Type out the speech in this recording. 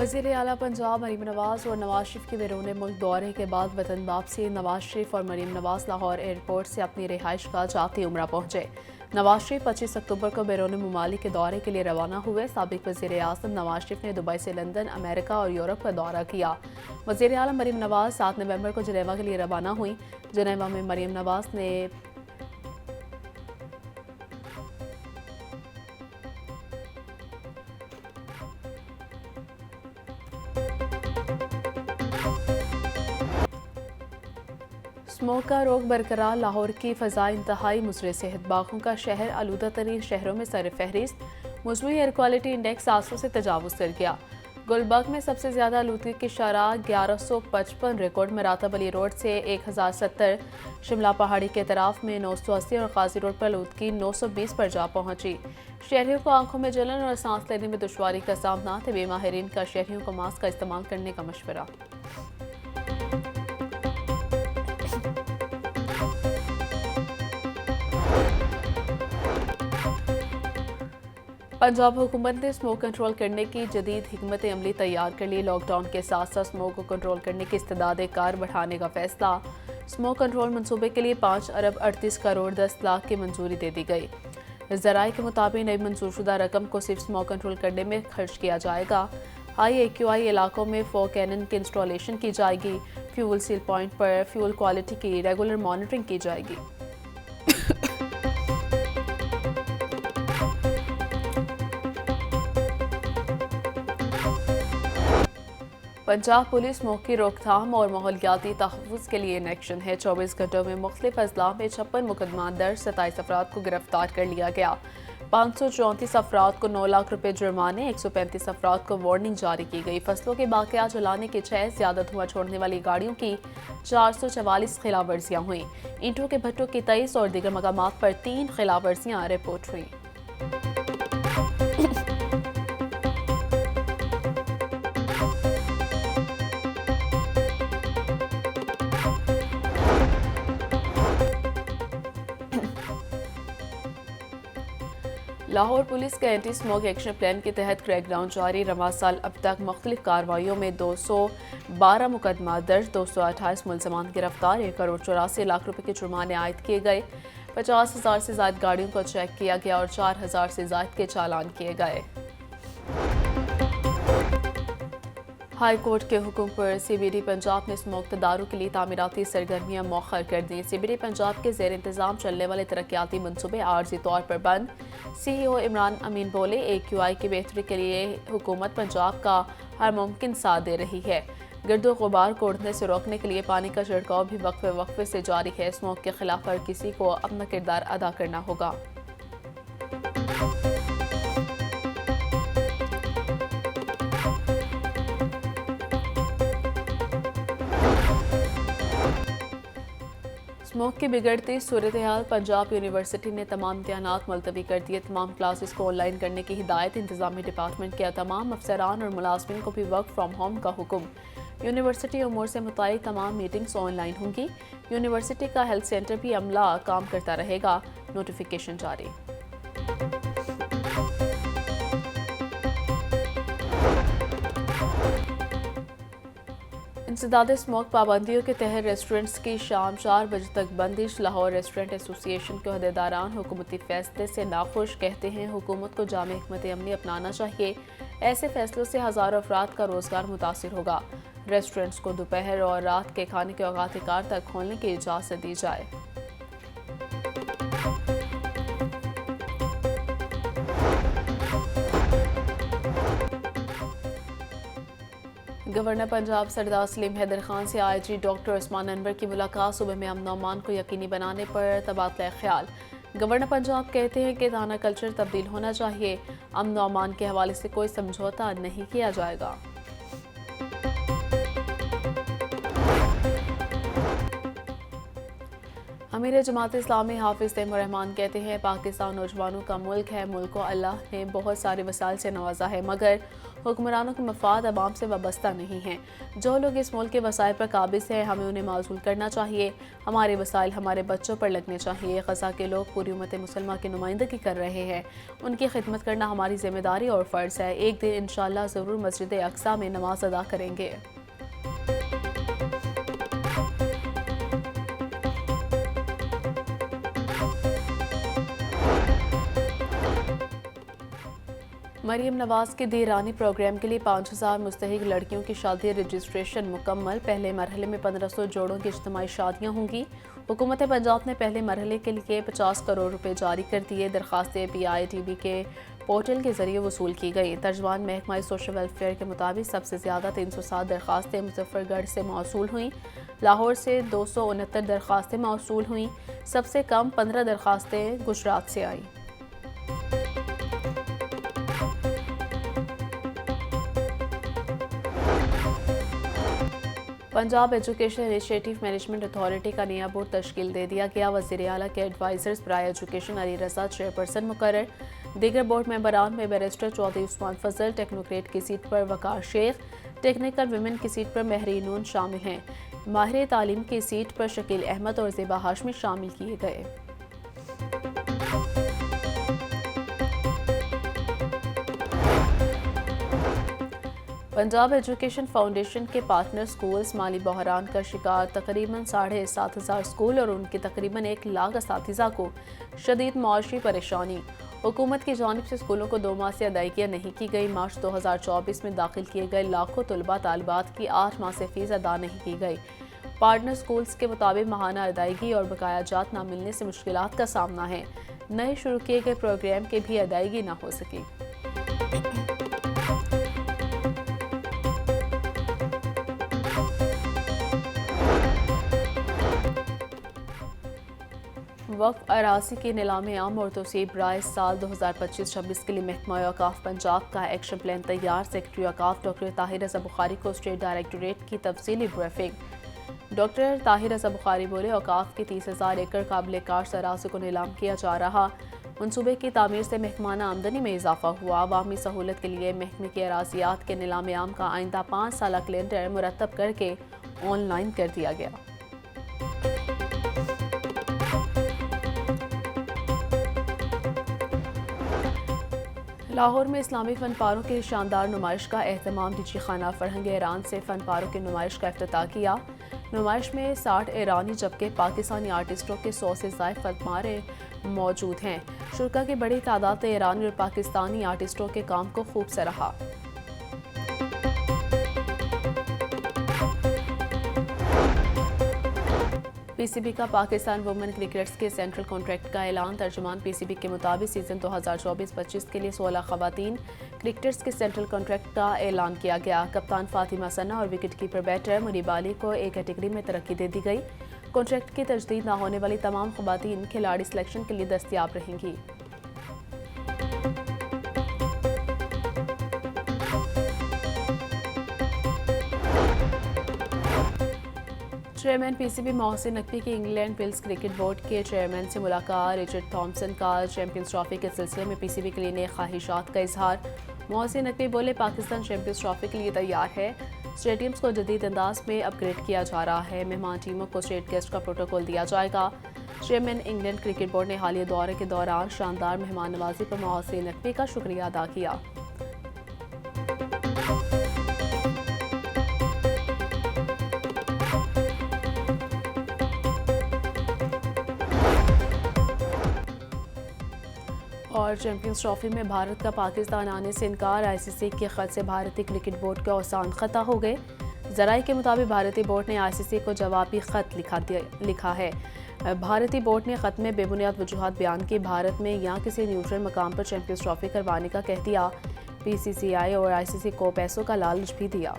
वज़ीर आला पंजाब मरीम नवाज़ और नवाज शरीफ के बैरून मुल्क दौरे के बाद वतन वापसी नवाज शरीफ और मरीम नवाज़ लाहौर एयरपोर्ट से अपनी रिहाइश का जाती उम्रा पहुंचे। नवाज शरीफ 25 अक्टूबर को बैरून मुमालिक के दौरे के लिए रवाना हुए। साबिक वज़ीर आज़म नवाज शरीफ ने दुबई से लंदन, अमेरिका और यूरोप का दौरा किया। वज़ीर आला मरीम नवाज़ 7 नवंबर को जनेवा के लिए रवाना हुई। जनेवा में मरीम नवाज़ ने स्मोक का रोग बरकरार, लाहौर की फ़ज़ा इंतहाई मुज़र सेहत, बागों का शहर आलूदा तरीन शहरों में सर फहरिस्त। मजमूई एयर क्वालिटी इंडेक्स 700 से तजावुज़ कर गया। गुलबर्ग में सबसे ज़्यादा आलूदगी की शरह 1155 रिकॉर्ड। मरातब अली रोड से 1070, शिमला पहाड़ी के तरफ में 980 और गाजी रोड पर आलूदगी 920 पर जा पहुंची। शहरियों को आंखों में जलन और सांस लेने में दुश्वारी का सामना। तबी माहिरीन का शहरियों को मास्क का इस्तेमाल करने का मशवरा। पंजाब हुकूमत ने स्मोक कंट्रोल करने की जदीद हिकमत अमली तैयार कर ली। लॉकडाउन के साथ साथ स्मोक को कंट्रोल करने की इस्तेदाद कार बढ़ाने का फैसला। स्मोक कंट्रोल मनसूबे के लिए 5 अरब 38 करोड़ 10 लाख की मंजूरी दे दी गई। ज़राए के मुताबिक नई मंजूरशुदा रकम को सिर्फ स्मोक कंट्रोल करने में खर्च किया जाएगा। हाई AQI इलाकों में फॉग कैनन की इंस्टॉलेशन की जाएगी। फ्यूल सील पॉइंट पर फ्यूल क्वालिटी की रेगुलर मॉनिटरिंग की जाएगी। पंजाब पुलिस स्मोक की रोकथाम और माहौलियाती तहफ़्फ़ुज़ के लिए इन एक्शन है। 24 घंटों में मुख्तलिफ अजला में 56 मुकदमा दर्ज, 27 अफराद को गिरफ्तार कर लिया गया। 534 अफराद को 9 लाख रुपए जुर्माने, 135 अफराद को वार्निंग जारी की गई। फसलों के बाक़ियात जलाने की 6, ज़्यादा धुआं छोड़ने वाली गाड़ियों की 444 खिलाफ वर्जियाँ हुई। ईंटों के भट्टों की 23 और दीगर मकामात पर 3 खिलाफ वर्जियाँ रिपोर्ट हुई। लाहौर पुलिस के एंटी स्मोक एक्शन प्लान के तहत क्रैकडाउन जारी। रवां साल अब तक मुख्तलिफ कार्रवाइयों में 212 मुकदमा दर्ज, 228 मुलजमान गिरफ्तार, 1 करोड़ 84 लाख रुपए के जुर्माने आयद किए गए। 50,000 से ज्यादा गाड़ियों को चेक किया गया और 4,000 से ज्यादा के चालान किए गए। हाई कोर्ट के हुक्म पर CBD पंजाब ने स्मोक तदारुक के लिए तामीराती सरगर्मियां मौखर कर दी। CBD पंजाब के जेर इंतजाम चलने वाले तरक्याती मनसूबे आर्जी तौर पर बंद। CEO इमरान अमीन बोले, AQI की बेहतरी के लिए हुकूमत पंजाब का हर मुमकिन साथ दे रही है। गर्दो गुबार को उड़ने से रोकने के लिए पानी का छिड़काव भी वक्फे से जारी है। स्मोक के खिलाफ हर किसी को अपना किरदार अदा करना होगा। स्मोक की बिगड़ती सूरत हाल, पंजाब यूनिवर्सिटी ने तमाम इम्तिहानात मुलतवी कर दिए। तमाम क्लासेस को ऑनलाइन करने की हिदायत। इंतजामी डिपार्टमेंट के तमाम अफसरान और मुलाजमिन को भी वर्क फ्राम होम का हुक्म। यूनिवर्सिटी उमूर से मुतालिक तमाम मीटिंग्स ऑनलाइन होंगी। यूनिवर्सिटी का हेल्थ सेंटर भी अमला काम करता रहेगा। नोटिफिकेशन जारी। इंसदाद स्मोक पाबंदियों के तहत रेस्टोरेंट्स की शाम 4 बजे तक बंदिश। लाहौर रेस्टोरेंट एसोसिएशन के अहदेदारान हुकूमती फैसले से नाखुश, कहते हैं हुकूमत को जामे हिकमत अमली अपनाना चाहिए। ऐसे फैसलों से हज़ारों अफराद का रोजगार मुतासिर होगा। रेस्टोरेंट्स को दोपहर और रात के खाने के औकात कार तक खोलने की इजाज़त दी जाए। गवर्नर पंजाब सरदार सलीम हैदर खान से IG डॉक्टर उस्मान अनवर की मुलाकात। सुबह में अमन अमान को यकीनी बनाने पर तबादला ख्याल। गवर्नर पंजाब कहते हैं कि थाना कल्चर तब्दील होना चाहिए। अमन अमान के हवाले से कोई समझौता नहीं किया जाएगा। अमीर जमात इस्लामी हाफिज़ तैमूर रहमान कहते हैं, पाकिस्तान नौजवानों का मुल्क है। मुल्क को अल्लाह ने बहुत सारे वसाइल से नवाजा है, मगर हुक्मरानों के मफाद अवाम से वाबस्ता नहीं हैं। जो लोग इस मुल्क के वसाइल पर काबिज हैं, हमें उन्हें माज़ूल करना चाहिए। हमारे वसाइल हमारे बच्चों पर लगने चाहिए। ग़ज़ा के लोग पूरी उम्मत मुसलमान की नुमाइंदगी कर रहे हैं। उनकी खिदमत करना हमारी जिम्मेदारी और फ़र्ज़ है। एक दिन इंशाअल्लाह ज़रूर मस्जिद अक्सा में नमाज अदा करेंगे। मरीम नवाज के दीरानी प्रोग्राम के लिए 5000 मुस्तहिक लड़कियों की शादी रजिस्ट्रेशन मुकम्मल। पहले मरहले में 1500 जोड़ों की इज्तिमाई शादियां होंगी। हुकूमत पंजाब ने पहले मरहले के लिए 50 करोड़ रुपए जारी कर दिए। दरखास्तें PITB के पोर्टल के जरिए वसूल की गई। तर्जमान महकमा सोशल वेलफेयर के मुताबिक सबसे ज़्यादा 307 दरखास्तें मुजफ्फरगढ़ से मौसूल हुई। लाहौर से 269 दरखास्तें मौसूल हुई। सबसे कम 15 दरखास्तें गुजरात से आई। Punjab education initiative management authority का नया बोर्ड तश्कील दे दिया गया। वज़ीर आला के एडवाइजर्स बराए एजुकेशन अली रज़ा चेयरपर्सन मुकर्रर। दीगर बोर्ड मेंबरान में बैरिस्टर चौधरी उस्मान फजल, टेक्नोक्रेट की सीट पर वकार शेख, टेक्निकल वुमेन की सीट पर महरीनून शामिल हैं। माहिर तालीम की सीट पर शकील अहमद और ज़ेबा हाशमी शामिल किए गए। पंजाब एजुकेशन फाउंडेशन के पार्टनर स्कूल्स माली बहरान का शिकार। तकरीबन 7,500 स्कूल और उनके तकरीबन 1 लाख असातिज़ा को शदीद माशी परेशानी। हुकूमत की जानिब से स्कूलों को 2 माह से अदायगियाँ नहीं की गई। मार्च 2024 में दाखिल किए गए लाखों तलबा तालिबात की 8 माह से फीस अदा नहीं की गई। पार्टनर स्कूल्स के मुताबिक माहाना अदायगी और बकाया जात न मिलने से मुश्किलात का सामना है। नए शुरू किए गए प्रोग्राम की भी अदायगी न हो सकी। वक्फ अराजी की नीलामी आम और तोसीब राय साल 2025-26 के लिए महकमा औकाफ पंजाब का एक्शन प्लान तैयार। सेक्रेटरी औकाफ डॉक्टर ताहिर रज़ा बुखारी को स्टेट डायरेक्टोरेट की तफसीली ब्रीफिंग। डॉक्टर ताहिर रज़ा बुखारी बोले, औकाफ की 30,000 एकड़ काबिल काश्त अराजी को नीलाम किया जा रहा। मनसूबे की तामीर से महकमाना आमदनी में इजाफा हुआ। अवामी सहूलत के लिए महकमे की अराजियात के नीलाम आम का आइंदा 5 साल कैलेंडर मुरतब करके ऑनलाइन कर दिया गया। लाहौर में इस्लामी फनपारों की शानदार नुमाइश का एहतमाम। निजी खाना फरहंग ईरान से फनपारों की नुमाइश का इफ्तिताह किया। नुमाइश में 60 ईरानी जबकि पाकिस्तानी आर्टिस्टों के 100 से ज़ायद फनपारे मौजूद हैं। शुरा की बड़ी तादाद ने ईरानी और पाकिस्तानी आर्टिस्टों के काम को खूब सराहा। PCB का पाकिस्तान वुमेन क्रिकेटर्स के सेंट्रल कॉन्ट्रैक्ट का ऐलान। तर्जुमान PCB के मुताबिक सीजन 2024-25 के लिए 16 खवातीन क्रिकेटर्स के सेंट्रल कॉन्ट्रैक्ट का ऐलान किया गया। कप्तान फातिमा सना और wicket keeper batter Munib Ali को एक कैटेगरी में तरक्की दे दी गई। कॉन्ट्रैक्ट की तजदीद न होने वाली तमाम खवातीन खिलाड़ी सिलेक्शन के लिए दस्तियाब रहेंगी। चेयरमैन PCB मोहसिन नकवी की इंग्लैंड विल्स क्रिकेट बोर्ड के चेयरमैन से मुलाकात। रिचर्ड थॉमसन का चैंपियंस ट्रॉफी के सिलसिले में PCB के लिए नए ख्वाहिशात का इजहार। मोहसिन नकवी बोले, पाकिस्तान चैंपियंस ट्रॉफी के लिए तैयार है। स्टेडियम्स को जदीद अंदाज में अपग्रेड किया जा रहा है। मेहमान टीमों को स्टेट गेस्ट का प्रोटोकॉल दिया जाएगा। चेयरमैन इंग्लैंड क्रिकेट बोर्ड ने हालिया दौरे के दौरान शानदार मेहमान नवाजी पर मोहसिन नकवी का शुक्रिया अदा किया। और चैंपियंस ट्रॉफी में भारत का पाकिस्तान आने से इनकार। ICC के खत से भारतीय क्रिकेट बोर्ड के औसान खता हो गए। ज़राए के मुताबिक भारतीय बोर्ड ने ICC को जवाबी खत लिखा है। भारतीय बोर्ड ने खत में बेबुनियाद वजूहात बयान की। भारत में या किसी न्यूट्रल मकाम पर चैंपियंस ट्रॉफी करवाने का कह दिया। PCCI और ICC को पैसों का लालच भी दिया।